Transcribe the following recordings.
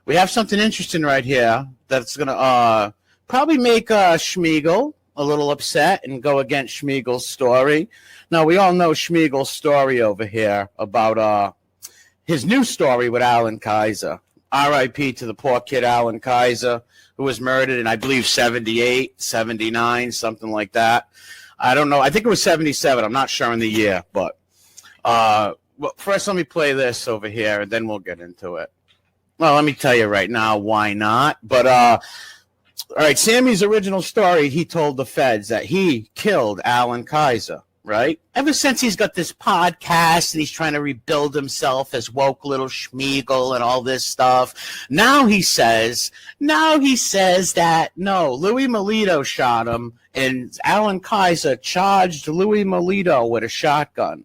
We have something interesting right here that's going to probably make Schmiegel a little upset and go against Schmiegel's story. Now, we all know Schmiegel's story over here about his new story with Alan Kaiser. R.I.P. to the poor kid Alan Kaiser, who was murdered in, I believe, 78, 79, something like that. I don't know. I think it was 77. I'm not sure in the year. But well, first, let me play this over here, and then we'll get into it. Well, let me tell you right now why not. But, all right, Sammy's original story, he told the feds that he killed Alan Kaiser, right? Ever since he's got this podcast and he's trying to rebuild himself as woke little Schmiegel and all this stuff. Now he says that, no, Louis Melito shot him and Alan Kaiser charged Louis Melito with a shotgun.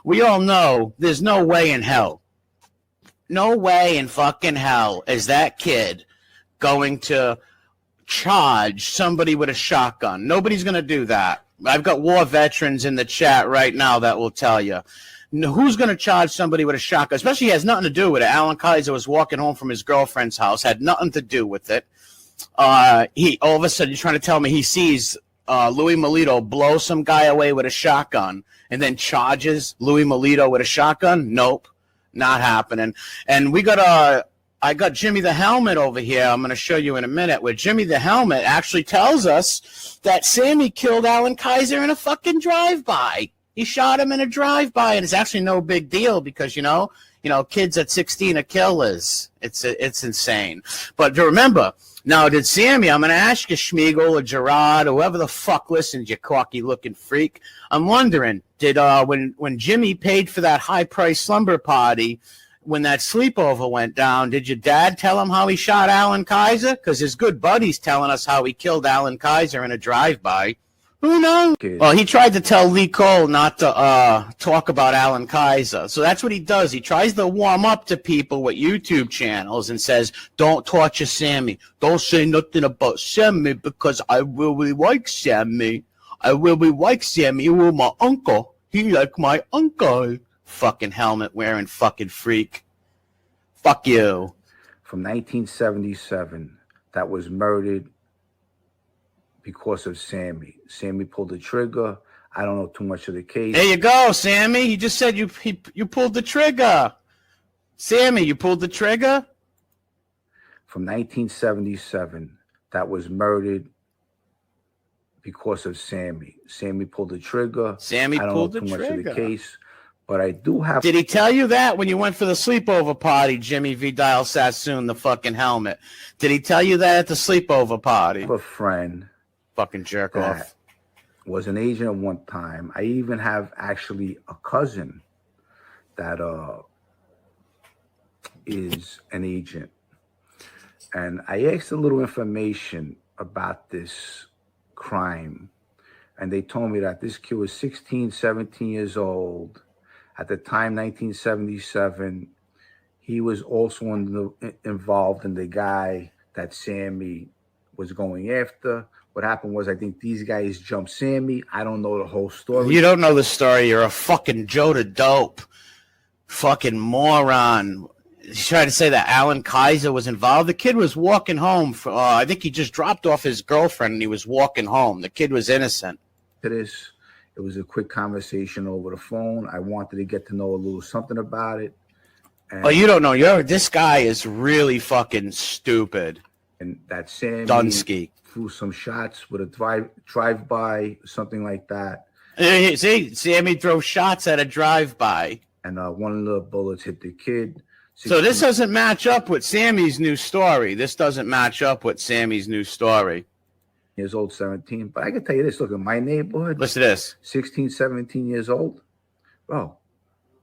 We all know there's no way in hell. No way in fucking hell is that kid going to charge somebody with a shotgun. Nobody's going to do that. I've got war veterans in the chat right now that will tell you. Who's going to charge somebody with a shotgun? Especially he has nothing to do with it. Alan Kaiser was walking home from his girlfriend's house, had nothing to do with it. He all of a sudden, you're trying to tell me he sees Louis Melito blow some guy away with a shotgun and then charges Louis Melito with a shotgun? Nope. Not happening. And I got Jimmy the Helmet over here. I'm going to show you in a minute where Jimmy the Helmet actually tells us that Sammy killed Alan Kaiser in a fucking drive-by. He shot him in a drive-by, and it's actually no big deal because, you know, kids at 16 are killers. It's insane. But remember, now did Sammy, I'm going to ask you, Schmiegel or Gerard or whoever the fuck listens, you cocky-looking freak. I'm wondering, did when Jimmy paid for that high-priced slumber party, when that sleepover went down, did your dad tell him how he shot Alan Kaiser? Because his good buddy's telling us how he killed Alan Kaiser in a drive-by. Who knows? Well, he tried to tell Lee Cole not to talk about Alan Kaiser. So that's what he does. He tries to warm up to people with YouTube channels and says, don't torture Sammy. Don't say nothing about Sammy because I really like Sammy. I really like Sammy. He was my uncle. He like my uncle. Fucking helmet wearing fucking freak. Fuck you. From 1977, that was murdered because of Sammy. Sammy pulled the trigger. I don't know too much of the case. There you go, Sammy. You just said you pulled the trigger. Sammy, you pulled the trigger? From 1977, that was murdered because of Sammy. Sammy pulled the trigger. Sammy pulled the trigger. I don't know too much of the case. But I do have. Did he tell you that when you went for the sleepover party, Jimmy Vidal Sassoon, the fucking helmet? Did he tell you that at the sleepover party? I have a friend. Fucking jerk off. Was an agent at one time. I even have actually a cousin that is an agent. And I asked a little information about this crime. And they told me that this kid was 16, 17 years old. At the time, 1977, he was also involved in the guy that Sammy was going after. What happened was, I think these guys jumped Sammy. I don't know the whole story. You don't know the story. You're a fucking Joe the Dope. Fucking moron. You tried to say that Alan Kaiser was involved. The kid was walking home. I think he just dropped off his girlfriend and he was walking home. The kid was innocent. It was a quick conversation over the phone. I wanted to get to know a little something about it. And you don't know. This guy is really fucking stupid. And that Sammy Dunsky threw some shots with a drive-by, something like that. See, Sammy throws shots at a drive-by. And one of the bullets hit the kid. So this doesn't match up with Sammy's new story. Years old, 17. But I can tell you this, look, in my neighborhood, listen to this. 16, 17 years old, bro,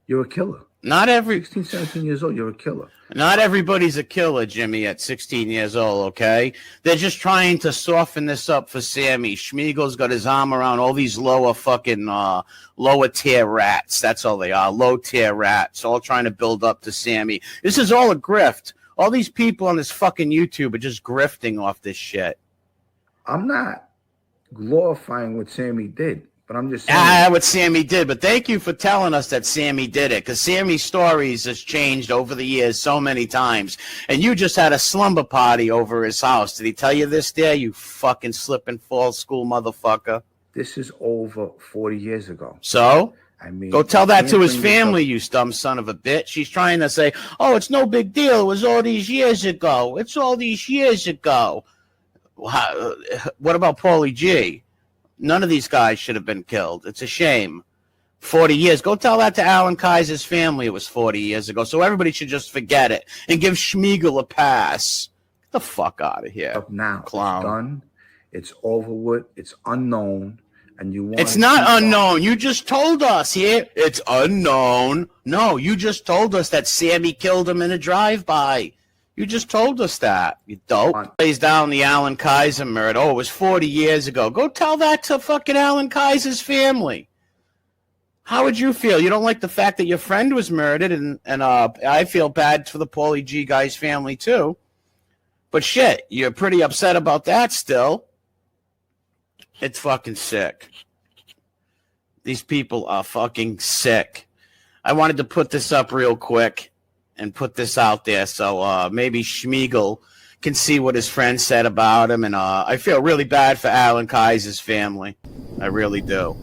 you're a killer. 16, 17 years old, you're a killer. Not everybody's a killer, Jimmy, at 16 years old, okay? They're just trying to soften this up for Sammy. Schmiegel's got his arm around all these lower tier rats. That's all they are, low tier rats, all trying to build up to Sammy. This is all a grift. All these people on this fucking YouTube are just grifting off this shit. I'm not glorifying what Sammy did. But I'm just saying. What Sammy did, but thank you for telling us that Sammy did it, because Sammy's stories has changed over the years so many times. And you just had a slumber party over his house. Did he tell you this there, you fucking slip and fall school motherfucker? This is over 40 years ago. So? I mean, go tell that to his family, you dumb son of a bitch. He's trying to say, oh, it's no big deal. It was all these years ago. It's all these years ago. What about Paulie G? None of these guys should have been killed. It's a shame. 40 years. Go tell that to Alan Kaiser's family it was 40 years ago. So everybody should just forget it and give Schmiegel a pass. Get the fuck out of here. Up now. Clown. It's done. It's over with. It's unknown. And you want it's not unknown. You just told us here. It's unknown. No, you just told us that Sammy killed him in a drive-by. You just told us that, you dope. Plays down the Alan Kaiser murder. Oh, it was 40 years ago. Go tell that to fucking Alan Kaiser's family. How would you feel? You don't like the fact that your friend was murdered, and I feel bad for the Paulie G guy's family too. But shit, you're pretty upset about that still. It's fucking sick. These people are fucking sick. I wanted to put this up real quick and put this out there so maybe Schmiegel can see what his friend said about him. And I feel really bad for Alan Kaiser's family. I really do.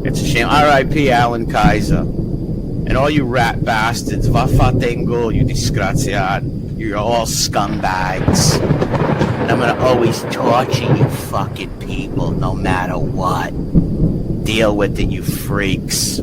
It's a shame. R.I.P. Alan Kaiser. And all you rat bastards, vafatengo, you disgraziat. You're all scumbags. And I'm going to always torture you fucking people no matter what. Deal with it, you freaks.